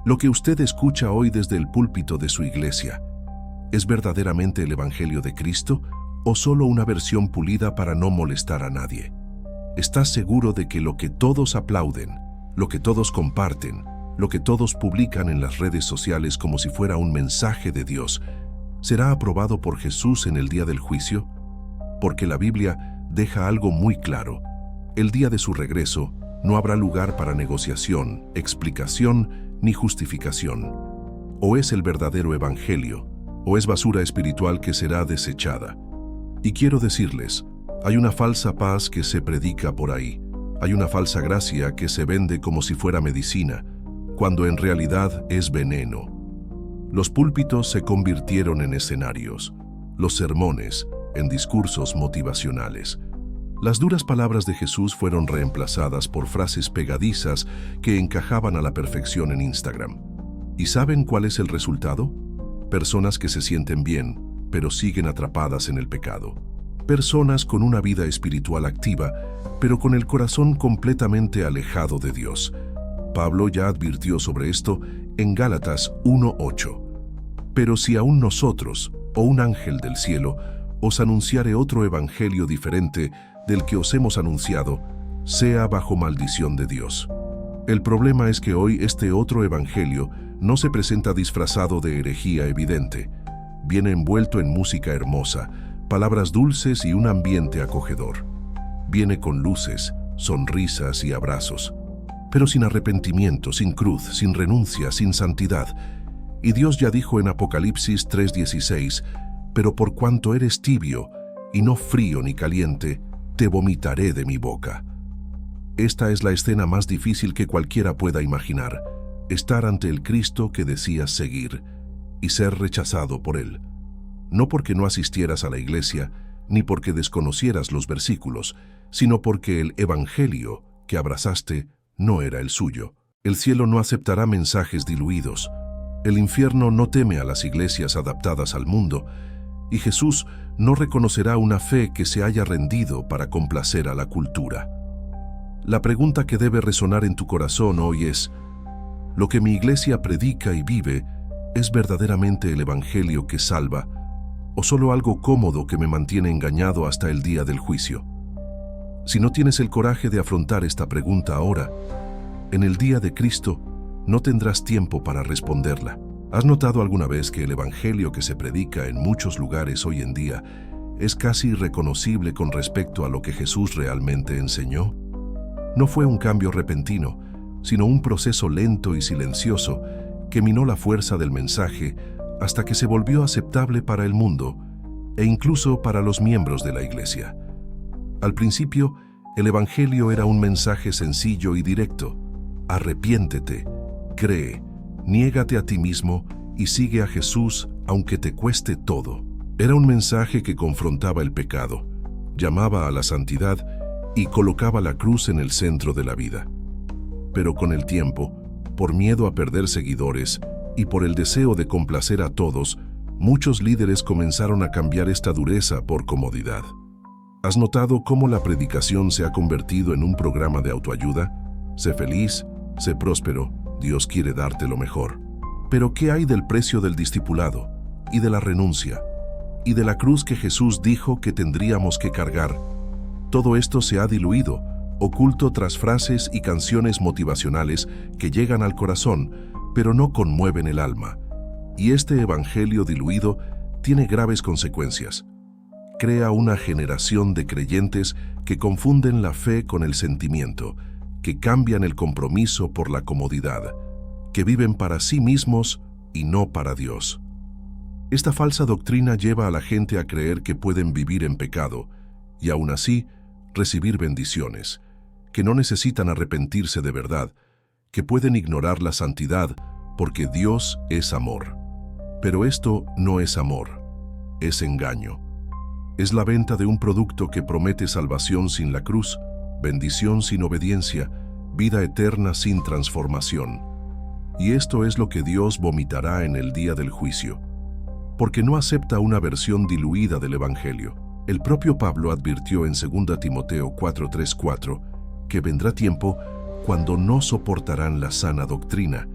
Lo que usted escucha hoy desde el púlpito de su iglesia, ¿es verdaderamente el Evangelio de Cristo o solo una versión pulida para no molestar a nadie? ¿Estás seguro de que lo que todos aplauden, lo que todos comparten, lo que todos publican en las redes sociales como si fuera un mensaje de Dios, será aprobado por Jesús en el día del juicio? Porque la Biblia deja algo muy claro. El día de su regreso no habrá lugar para negociación, explicación ni justificación. O es el verdadero evangelio, o es basura espiritual que será desechada. Y quiero decirles, hay una falsa paz que se predica por ahí. Hay una falsa gracia que se vende como si fuera medicina, cuando en realidad es veneno. Los púlpitos se convirtieron en escenarios, los sermones en discursos motivacionales. Las duras palabras de Jesús fueron reemplazadas por frases pegadizas que encajaban a la perfección en Instagram. ¿Y saben cuál es el resultado? Personas que se sienten bien, pero siguen atrapadas en el pecado. Personas con una vida espiritual activa, pero con el corazón completamente alejado de Dios. Pablo ya advirtió sobre esto en Gálatas 1:8. Pero si aún nosotros, o un ángel del cielo, os anunciare otro evangelio diferente del que os hemos anunciado, sea bajo maldición de Dios. El problema es que hoy este otro evangelio no se presenta disfrazado de herejía evidente. Viene envuelto en música hermosa, palabras dulces y un ambiente acogedor. Viene con luces, sonrisas y abrazos, pero sin arrepentimiento, sin cruz, sin renuncia, sin santidad. Y Dios ya dijo en Apocalipsis 3:16, pero por cuanto eres tibio, y no frío ni caliente, te vomitaré de mi boca. Esta es la escena más difícil que cualquiera pueda imaginar, estar ante el Cristo que decías seguir, y ser rechazado por Él. No porque no asistieras a la iglesia, ni porque desconocieras los versículos, sino porque el evangelio que abrazaste no era el suyo. El cielo no aceptará mensajes diluidos. El infierno no teme a las iglesias adaptadas al mundo, y Jesús no reconocerá una fe que se haya rendido para complacer a la cultura. La pregunta que debe resonar en tu corazón hoy es: ¿lo que mi iglesia predica y vive es verdaderamente el evangelio que salva, o solo algo cómodo que me mantiene engañado hasta el día del juicio? Si no tienes el coraje de afrontar esta pregunta ahora, en el día de Cristo no tendrás tiempo para responderla. ¿Has notado alguna vez que el evangelio que se predica en muchos lugares hoy en día es casi irreconocible con respecto a lo que Jesús realmente enseñó? No fue un cambio repentino, sino un proceso lento y silencioso que minó la fuerza del mensaje hasta que se volvió aceptable para el mundo e incluso para los miembros de la iglesia. Al principio, el evangelio era un mensaje sencillo y directo: arrepiéntete, cree, niégate a ti mismo y sigue a Jesús aunque te cueste todo. Era un mensaje que confrontaba el pecado, llamaba a la santidad y colocaba la cruz en el centro de la vida. Pero con el tiempo, por miedo a perder seguidores y por el deseo de complacer a todos, muchos líderes comenzaron a cambiar esta dureza por comodidad. ¿Has notado cómo la predicación se ha convertido en un programa de autoayuda? Sé feliz, sé próspero, Dios quiere darte lo mejor. Pero ¿qué hay del precio del discipulado, y de la renuncia, y de la cruz que Jesús dijo que tendríamos que cargar? Todo esto se ha diluido, oculto tras frases y canciones motivacionales que llegan al corazón, pero no conmueven el alma. Y este evangelio diluido tiene graves consecuencias. Crea una generación de creyentes que confunden la fe con el sentimiento, que cambian el compromiso por la comodidad, que viven para sí mismos y no para Dios. Esta falsa doctrina lleva a la gente a creer que pueden vivir en pecado y aún así recibir bendiciones, que no necesitan arrepentirse de verdad, que pueden ignorar la santidad porque Dios es amor. Pero esto no es amor, es engaño. Es la venta de un producto que promete salvación sin la cruz, bendición sin obediencia, vida eterna sin transformación. Y esto es lo que Dios vomitará en el día del juicio, porque no acepta una versión diluida del Evangelio. El propio Pablo advirtió en 2 Timoteo 4:3-4 que vendrá tiempo cuando no soportarán la sana doctrina,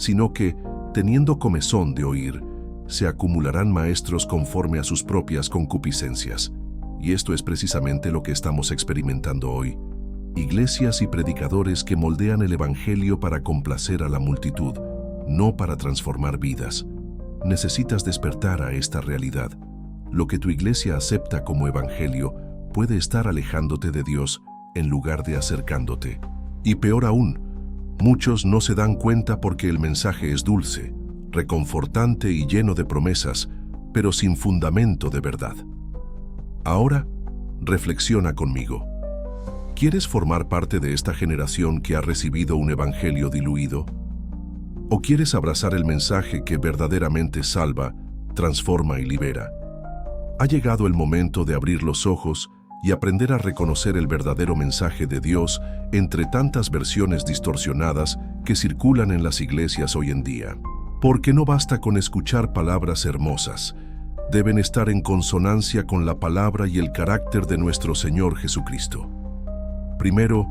sino que, teniendo comezón de oír, se acumularán maestros conforme a sus propias concupiscencias. Y esto es precisamente lo que estamos experimentando hoy. Iglesias y predicadores que moldean el Evangelio para complacer a la multitud, no para transformar vidas. Necesitas despertar a esta realidad. Lo que tu iglesia acepta como Evangelio puede estar alejándote de Dios en lugar de acercándote. Y peor aún, muchos no se dan cuenta porque el mensaje es dulce, reconfortante y lleno de promesas, pero sin fundamento de verdad. Ahora, reflexiona conmigo. ¿Quieres formar parte de esta generación que ha recibido un evangelio diluido? ¿O quieres abrazar el mensaje que verdaderamente salva, transforma y libera? Ha llegado el momento de abrir los ojos y aprender a reconocer el verdadero mensaje de Dios entre tantas versiones distorsionadas que circulan en las iglesias hoy en día. Porque no basta con escuchar palabras hermosas, deben estar en consonancia con la palabra y el carácter de nuestro Señor Jesucristo. Primero,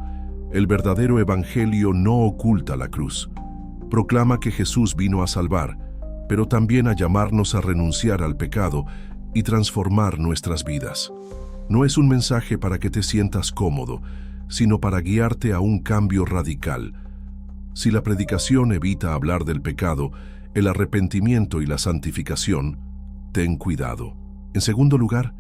el verdadero evangelio no oculta la cruz. Proclama que Jesús vino a salvar, pero también a llamarnos a renunciar al pecado y transformar nuestras vidas. No es un mensaje para que te sientas cómodo, sino para guiarte a un cambio radical. Si la predicación evita hablar del pecado, el arrepentimiento y la santificación, ten cuidado. En segundo lugar,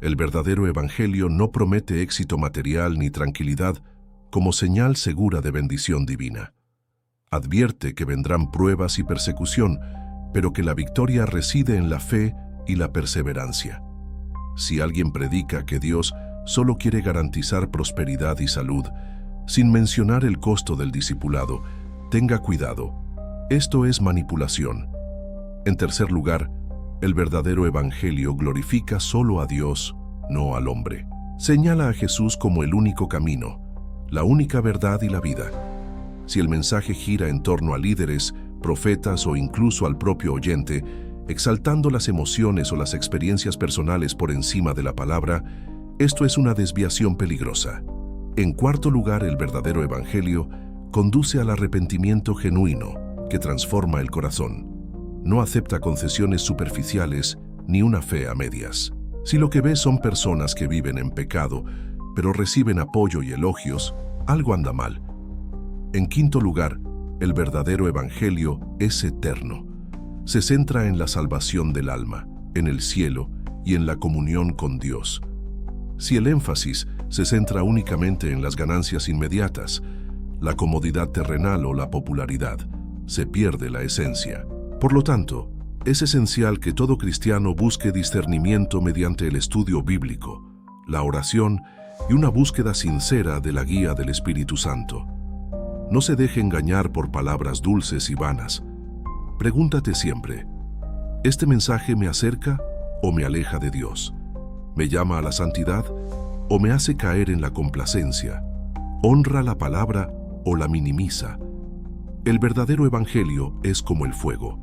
el verdadero evangelio no promete éxito material ni tranquilidad como señal segura de bendición divina. Advierte que vendrán pruebas y persecución, pero que la victoria reside en la fe y la perseverancia. Si alguien predica que Dios solo quiere garantizar prosperidad y salud, sin mencionar el costo del discipulado, tenga cuidado. Esto es manipulación. En tercer lugar, el verdadero evangelio glorifica solo a Dios, no al hombre. Señala a Jesús como el único camino, la única verdad y la vida. Si el mensaje gira en torno a líderes, profetas o incluso al propio oyente, exaltando las emociones o las experiencias personales por encima de la palabra, esto es una desviación peligrosa. En cuarto lugar, el verdadero evangelio conduce al arrepentimiento genuino, que transforma el corazón. No acepta concesiones superficiales ni una fe a medias. Si lo que ves son personas que viven en pecado, pero reciben apoyo y elogios, algo anda mal. En quinto lugar, el verdadero evangelio es eterno. Se centra en la salvación del alma, en el cielo y en la comunión con Dios. Si el énfasis se centra únicamente en las ganancias inmediatas, la comodidad terrenal o la popularidad, se pierde la esencia. Por lo tanto, es esencial que todo cristiano busque discernimiento mediante el estudio bíblico, la oración y una búsqueda sincera de la guía del Espíritu Santo. No se deje engañar por palabras dulces y vanas. Pregúntate siempre, ¿este mensaje me acerca o me aleja de Dios? ¿Me llama a la santidad o me hace caer en la complacencia? ¿Honra la palabra o la minimiza? El verdadero evangelio es como el fuego.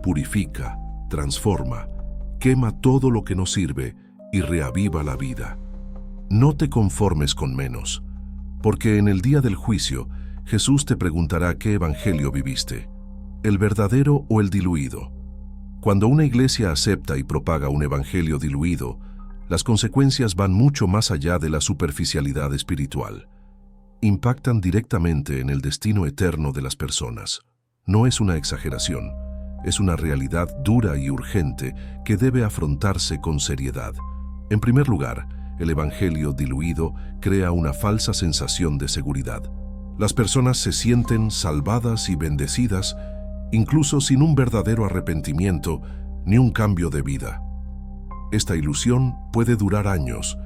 Purifica, transforma, quema todo lo que no sirve y reaviva la vida. No te conformes con menos, porque en el día del juicio Jesús te preguntará qué evangelio viviste, el verdadero o el diluido. Cuando una iglesia acepta y propaga un evangelio diluido, las consecuencias van mucho más allá de la superficialidad espiritual. Impactan directamente en el destino eterno de las personas. No es una exageración, es una realidad dura y urgente que debe afrontarse con seriedad. En primer lugar, el evangelio diluido crea una falsa sensación de seguridad. Las personas se sienten salvadas y bendecidas, incluso sin un verdadero arrepentimiento ni un cambio de vida. Esta ilusión puede durar años,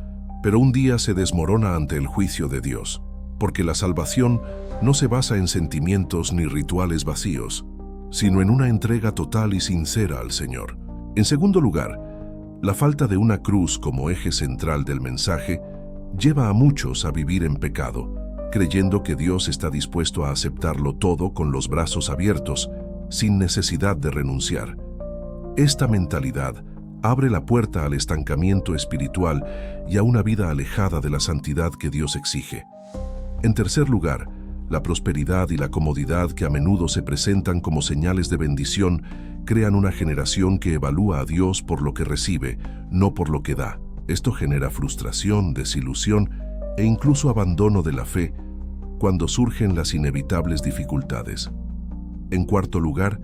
pero un día se desmorona ante el juicio de Dios, porque la salvación no se basa en sentimientos ni rituales vacíos, sino en una entrega total y sincera al Señor. En segundo lugar, la falta de una cruz como eje central del mensaje lleva a muchos a vivir en pecado, creyendo que Dios está dispuesto a aceptarlo todo con los brazos abiertos, sin necesidad de renunciar. Esta mentalidad abre la puerta al estancamiento espiritual y a una vida alejada de la santidad que Dios exige. En tercer lugar, La prosperidad y la comodidad que a menudo se presentan como señales de bendición crean una generación que evalúa a Dios por lo que recibe, no por lo que da. Esto genera frustración, desilusión e incluso abandono de la fe cuando surgen las inevitables dificultades. En cuarto lugar,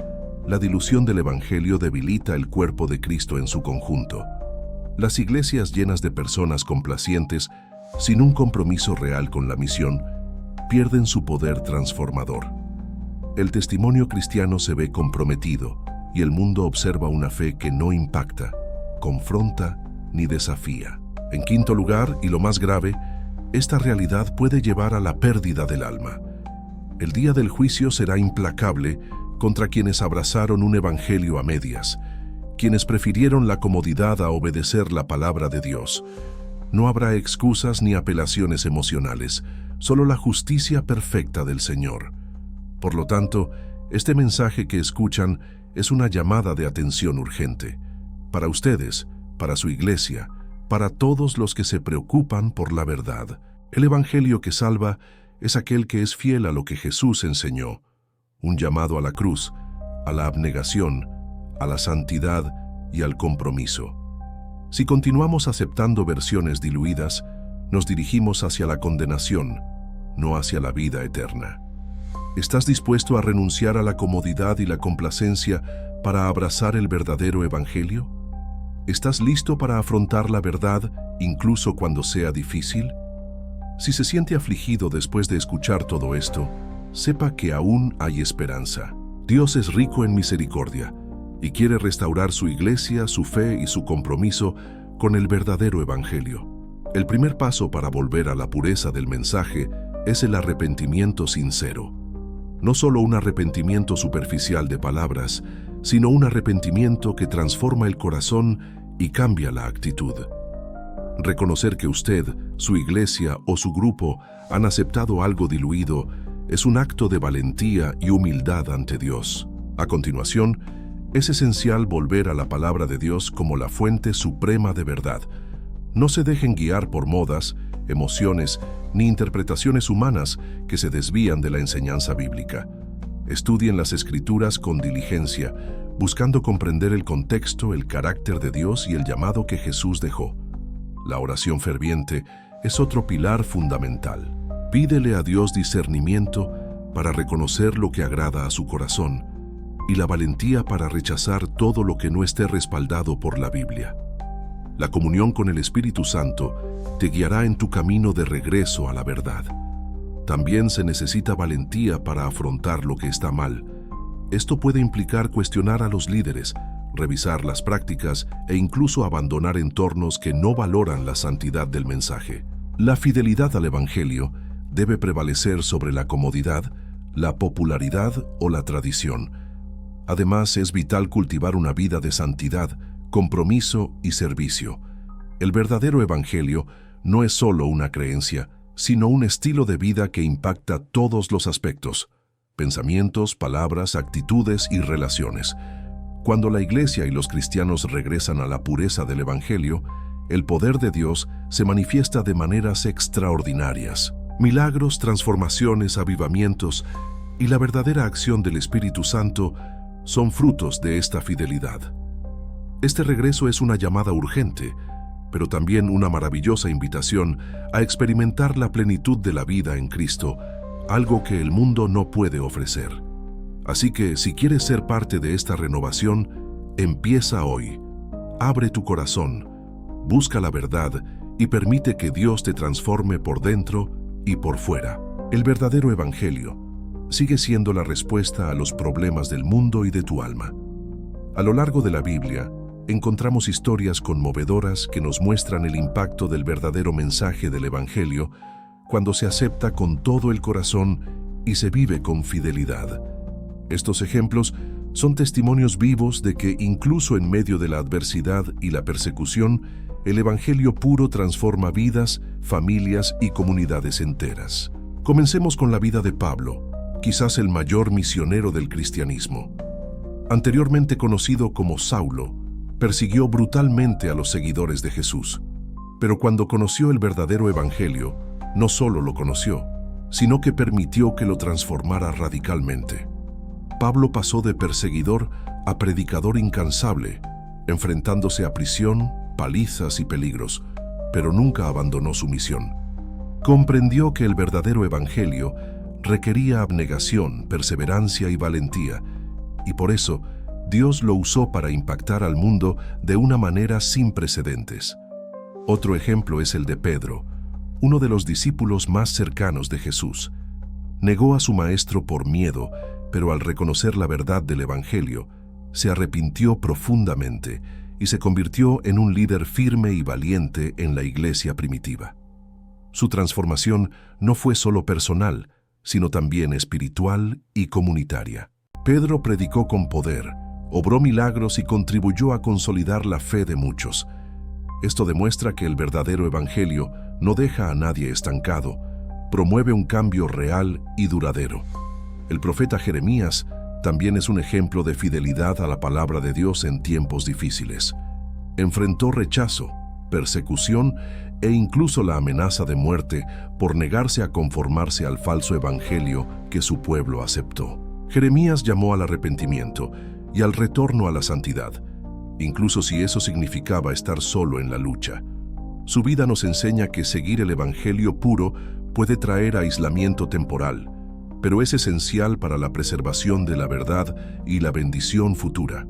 la dilución del Evangelio debilita el cuerpo de Cristo en su conjunto. Las iglesias llenas de personas complacientes, sin un compromiso real con la misión, pierden su poder transformador. El testimonio cristiano se ve comprometido y el mundo observa una fe que no impacta, confronta ni desafía. En quinto lugar, y lo más grave, esta realidad puede llevar a la pérdida del alma. El día del juicio será implacable contra quienes abrazaron un evangelio a medias, quienes prefirieron la comodidad a obedecer la palabra de Dios. No habrá excusas ni apelaciones emocionales, solo la justicia perfecta del Señor. Por lo tanto, este mensaje que escuchan es una llamada de atención urgente. Para ustedes, para su iglesia, para todos los que se preocupan por la verdad. El evangelio que salva es aquel que es fiel a lo que Jesús enseñó. Un llamado a la cruz, a la abnegación, a la santidad y al compromiso. Si continuamos aceptando versiones diluidas, nos dirigimos hacia la condenación, no hacia la vida eterna. ¿Estás dispuesto a renunciar a la comodidad y la complacencia para abrazar el verdadero evangelio? ¿Estás listo para afrontar la verdad incluso cuando sea difícil? Si se siente afligido después de escuchar todo esto, sepa que aún hay esperanza. Dios es rico en misericordia y quiere restaurar su iglesia, su fe y su compromiso con el verdadero evangelio. El primer paso para volver a la pureza del mensaje es el arrepentimiento sincero. No solo un arrepentimiento superficial de palabras, sino un arrepentimiento que transforma el corazón y cambia la actitud. Reconocer que usted, su iglesia o su grupo han aceptado algo diluido es un acto de valentía y humildad ante Dios. A continuación, es esencial volver a la palabra de Dios como la fuente suprema de verdad. No se dejen guiar por modas, emociones ni interpretaciones humanas que se desvían de la enseñanza bíblica. Estudien las Escrituras con diligencia, buscando comprender el contexto, el carácter de Dios y el llamado que Jesús dejó. La oración ferviente es otro pilar fundamental. Pídele a Dios discernimiento para reconocer lo que agrada a su corazón y la valentía para rechazar todo lo que no esté respaldado por la Biblia. La comunión con el Espíritu Santo te guiará en tu camino de regreso a la verdad. También se necesita valentía para afrontar lo que está mal. Esto puede implicar cuestionar a los líderes, revisar las prácticas e incluso abandonar entornos que no valoran la santidad del mensaje. La fidelidad al Evangelio debe prevalecer sobre la comodidad, la popularidad o la tradición. Además, es vital cultivar una vida de santidad, compromiso y servicio. El verdadero Evangelio no es solo una creencia, sino un estilo de vida que impacta todos los aspectos: pensamientos, palabras, actitudes y relaciones. Cuando la Iglesia y los cristianos regresan a la pureza del Evangelio, el poder de Dios se manifiesta de maneras extraordinarias. Milagros, transformaciones, avivamientos y la verdadera acción del Espíritu Santo son frutos de esta fidelidad. Este regreso es una llamada urgente, pero también una maravillosa invitación a experimentar la plenitud de la vida en Cristo, algo que el mundo no puede ofrecer. Así que, si quieres ser parte de esta renovación, empieza hoy. Abre tu corazón, busca la verdad y permite que Dios te transforme por dentro y por fuera. El verdadero Evangelio sigue siendo la respuesta a los problemas del mundo y de tu alma. A lo largo de la Biblia, encontramos historias conmovedoras que nos muestran el impacto del verdadero mensaje del Evangelio cuando se acepta con todo el corazón y se vive con fidelidad. Estos ejemplos son testimonios vivos de que incluso en medio de la adversidad y la persecución, el Evangelio puro transforma vidas, familias y comunidades enteras. Comencemos con la vida de Pablo, quizás el mayor misionero del cristianismo. Anteriormente conocido como Saulo, persiguió brutalmente a los seguidores de Jesús. Pero cuando conoció el verdadero Evangelio, no solo lo conoció, sino que permitió que lo transformara radicalmente. Pablo pasó de perseguidor a predicador incansable, enfrentándose a prisión, palizas y peligros, pero nunca abandonó su misión. Comprendió que el verdadero evangelio requería abnegación, perseverancia y valentía, y por eso Dios lo usó para impactar al mundo de una manera sin precedentes. Otro ejemplo es el de Pedro, uno de los discípulos más cercanos de Jesús. Negó a su maestro por miedo, pero al reconocer la verdad del evangelio, se arrepintió profundamente y se convirtió en un líder firme y valiente en la iglesia primitiva. Su transformación no fue solo personal, sino también espiritual y comunitaria. Pedro predicó con poder, obró milagros y contribuyó a consolidar la fe de muchos. Esto demuestra que el verdadero evangelio no deja a nadie estancado, promueve un cambio real y duradero. El profeta Jeremías también es un ejemplo de fidelidad a la palabra de Dios en tiempos difíciles. Enfrentó rechazo, persecución e incluso la amenaza de muerte por negarse a conformarse al falso evangelio que su pueblo aceptó. Jeremías llamó al arrepentimiento y al retorno a la santidad, incluso si eso significaba estar solo en la lucha. Su vida nos enseña que seguir el evangelio puro puede traer aislamiento temporal, pero es esencial para la preservación de la verdad y la bendición futura.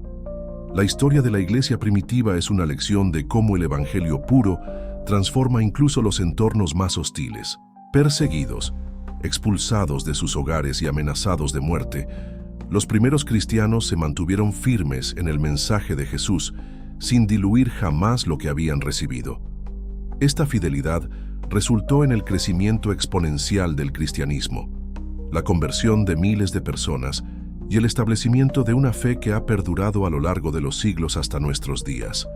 La historia de la iglesia primitiva es una lección de cómo el evangelio puro transforma incluso los entornos más hostiles. Perseguidos, expulsados de sus hogares y amenazados de muerte, los primeros cristianos se mantuvieron firmes en el mensaje de Jesús, sin diluir jamás lo que habían recibido. Esta fidelidad resultó en el crecimiento exponencial del cristianismo, la conversión de miles de personas y el establecimiento de una fe que ha perdurado a lo largo de los siglos hasta nuestros días.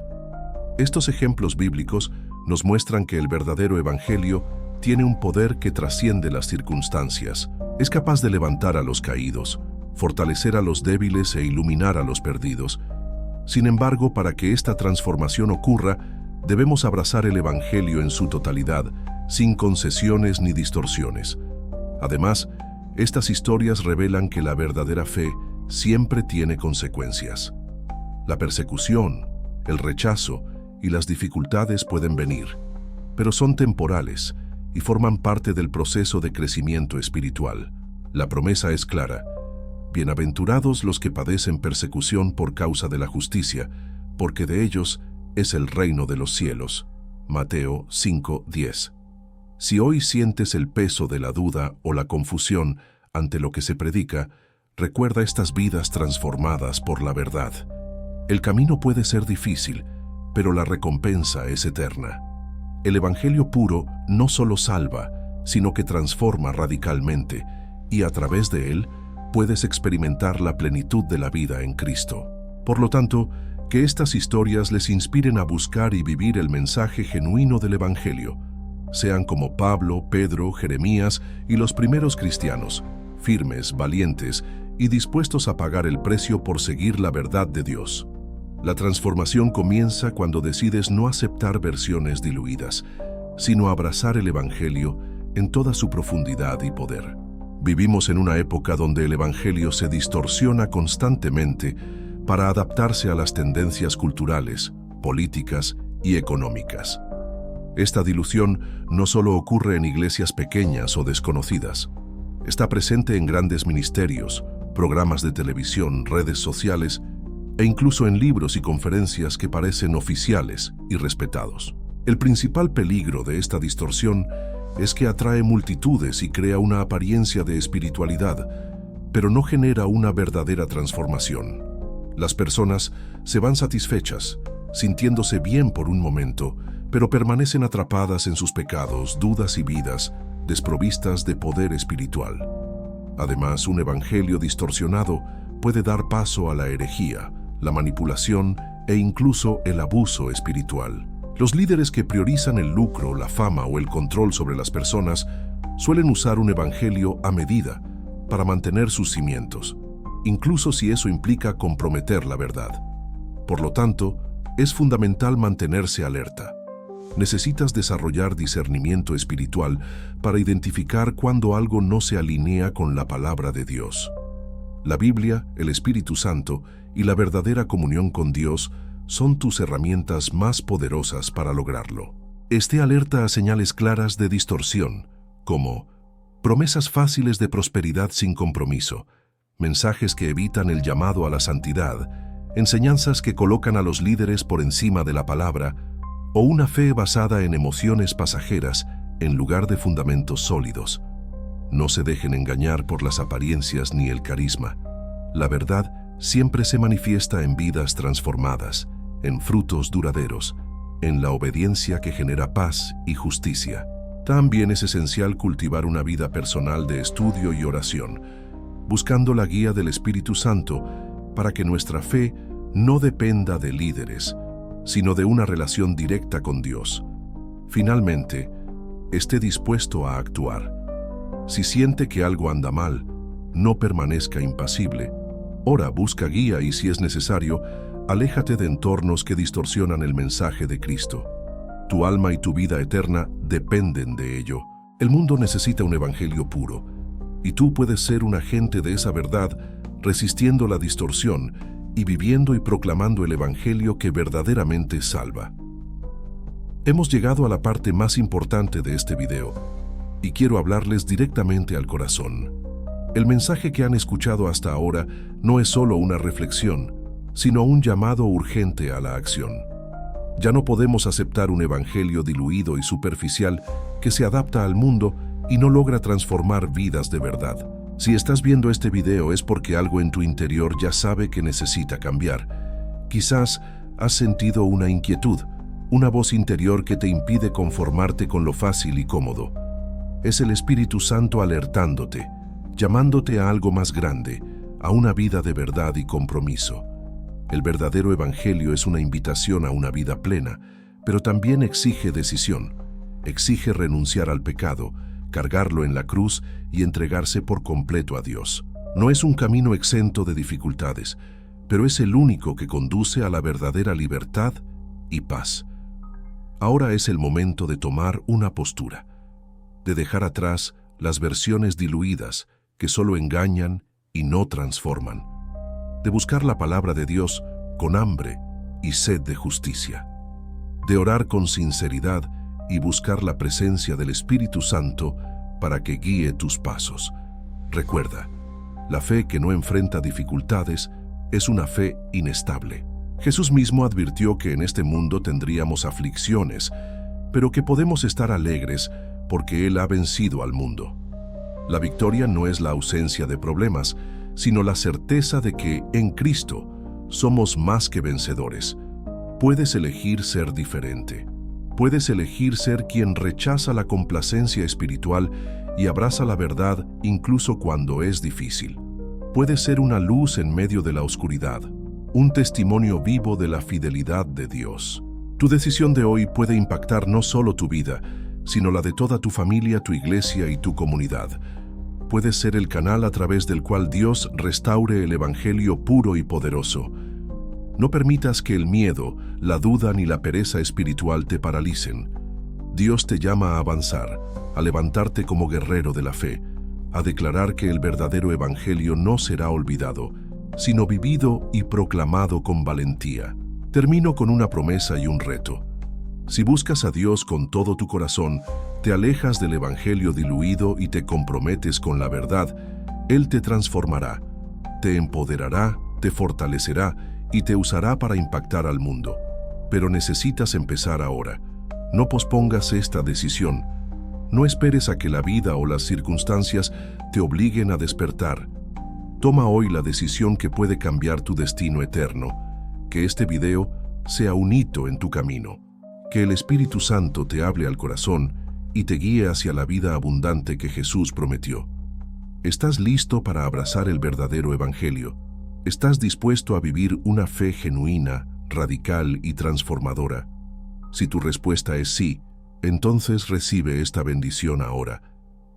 Estos ejemplos bíblicos nos muestran que el verdadero evangelio tiene un poder que trasciende las circunstancias. Es capaz de levantar a los caídos, fortalecer a los débiles e iluminar a los perdidos. Sin embargo, para que esta transformación ocurra, debemos abrazar el evangelio en su totalidad, sin concesiones ni distorsiones. Además, estas historias revelan que la verdadera fe siempre tiene consecuencias. La persecución, el rechazo y las dificultades pueden venir, pero son temporales y forman parte del proceso de crecimiento espiritual. La promesa es clara: bienaventurados los que padecen persecución por causa de la justicia, porque de ellos es el reino de los cielos. Mateo 5:10. Si hoy sientes el peso de la duda o la confusión ante lo que se predica, recuerda estas vidas transformadas por la verdad. El camino puede ser difícil, pero la recompensa es eterna. El evangelio puro no solo salva, sino que transforma radicalmente, y a través de él puedes experimentar la plenitud de la vida en Cristo. Por lo tanto, que estas historias les inspiren a buscar y vivir el mensaje genuino del evangelio. Sean como Pablo, Pedro, Jeremías y los primeros cristianos, firmes, valientes y dispuestos a pagar el precio por seguir la verdad de Dios. La transformación comienza cuando decides no aceptar versiones diluidas, sino abrazar el evangelio en toda su profundidad y poder. Vivimos en una época donde el evangelio se distorsiona constantemente para adaptarse a las tendencias culturales, políticas y económicas. Esta dilución no solo ocurre en iglesias pequeñas o desconocidas. Está presente en grandes ministerios, programas de televisión, redes sociales e incluso en libros y conferencias que parecen oficiales y respetados. El principal peligro de esta distorsión es que atrae multitudes y crea una apariencia de espiritualidad, pero no genera una verdadera transformación. Las personas se van satisfechas, sintiéndose bien por un momento, pero permanecen atrapadas en sus pecados, dudas y vidas, desprovistas de poder espiritual. Además, un evangelio distorsionado puede dar paso a la herejía, la manipulación e incluso el abuso espiritual. Los líderes que priorizan el lucro, la fama o el control sobre las personas suelen usar un evangelio a medida para mantener sus cimientos, incluso si eso implica comprometer la verdad. Por lo tanto, es fundamental mantenerse alerta. Necesitas desarrollar discernimiento espiritual para identificar cuando algo no se alinea con la palabra de Dios. La Biblia, el Espíritu Santo y la verdadera comunión con Dios son tus herramientas más poderosas para lograrlo. Esté alerta a señales claras de distorsión, como promesas fáciles de prosperidad sin compromiso, mensajes que evitan el llamado a la santidad, enseñanzas que colocan a los líderes por encima de la palabra, o una fe basada en emociones pasajeras en lugar de fundamentos sólidos. No se dejen engañar por las apariencias ni el carisma. La verdad siempre se manifiesta en vidas transformadas, en frutos duraderos, en la obediencia que genera paz y justicia. También es esencial cultivar una vida personal de estudio y oración, buscando la guía del Espíritu Santo para que nuestra fe no dependa de líderes, sino de una relación directa con Dios. Finalmente, esté dispuesto a actuar. Si siente que algo anda mal, no permanezca impasible. Ora, busca guía y, si es necesario, aléjate de entornos que distorsionan el mensaje de Cristo. Tu alma y tu vida eterna dependen de ello. El mundo necesita un evangelio puro, y tú puedes ser un agente de esa verdad, resistiendo la distorsión y viviendo y proclamando el evangelio que verdaderamente salva. Hemos llegado a la parte más importante de este video, y quiero hablarles directamente al corazón. El mensaje que han escuchado hasta ahora no es solo una reflexión, sino un llamado urgente a la acción. Ya no podemos aceptar un evangelio diluido y superficial que se adapta al mundo y no logra transformar vidas de verdad. Si estás viendo este video es porque algo en tu interior ya sabe que necesita cambiar. Quizás has sentido una inquietud, una voz interior que te impide conformarte con lo fácil y cómodo. Es el Espíritu Santo alertándote, llamándote a algo más grande, a una vida de verdad y compromiso. El verdadero evangelio es una invitación a una vida plena, pero también exige decisión. Exige renunciar al pecado, cargarlo en la cruz y entregarse por completo a Dios. No es un camino exento de dificultades, pero es el único que conduce a la verdadera libertad y paz. Ahora es el momento de tomar una postura, de dejar atrás las versiones diluidas que solo engañan y no transforman, de buscar la palabra de Dios con hambre y sed de justicia, de orar con sinceridad y buscar la presencia del Espíritu Santo para que guíe tus pasos. Recuerda, la fe que no enfrenta dificultades es una fe inestable. Jesús mismo advirtió que en este mundo tendríamos aflicciones, pero que podemos estar alegres porque Él ha vencido al mundo. La victoria no es la ausencia de problemas, sino la certeza de que en Cristo somos más que vencedores. Puedes elegir ser diferente. Puedes elegir ser quien rechaza la complacencia espiritual y abraza la verdad incluso cuando es difícil. Puedes ser una luz en medio de la oscuridad, un testimonio vivo de la fidelidad de Dios. Tu decisión de hoy puede impactar no solo tu vida, sino la de toda tu familia, tu iglesia y tu comunidad. Puedes ser el canal a través del cual Dios restaure el evangelio puro y poderoso. No permitas que el miedo, la duda ni la pereza espiritual te paralicen. Dios te llama a avanzar, a levantarte como guerrero de la fe, a declarar que el verdadero evangelio no será olvidado, sino vivido y proclamado con valentía. Termino con una promesa y un reto. Si buscas a Dios con todo tu corazón, te alejas del evangelio diluido y te comprometes con la verdad, Él te transformará, te empoderará, te fortalecerá y te usará para impactar al mundo. Pero necesitas empezar ahora. No pospongas esta decisión. No esperes a que la vida o las circunstancias te obliguen a despertar. Toma hoy la decisión que puede cambiar tu destino eterno. Que este video sea un hito en tu camino. Que el Espíritu Santo te hable al corazón y te guíe hacia la vida abundante que Jesús prometió. ¿Estás listo para abrazar el verdadero evangelio? ¿Estás dispuesto a vivir una fe genuina, radical y transformadora? Si tu respuesta es sí, entonces recibe esta bendición ahora.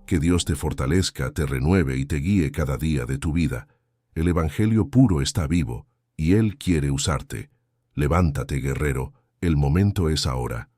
Que Dios te fortalezca, te renueve y te guíe cada día de tu vida. El evangelio puro está vivo y Él quiere usarte. Levántate, guerrero, el momento es ahora.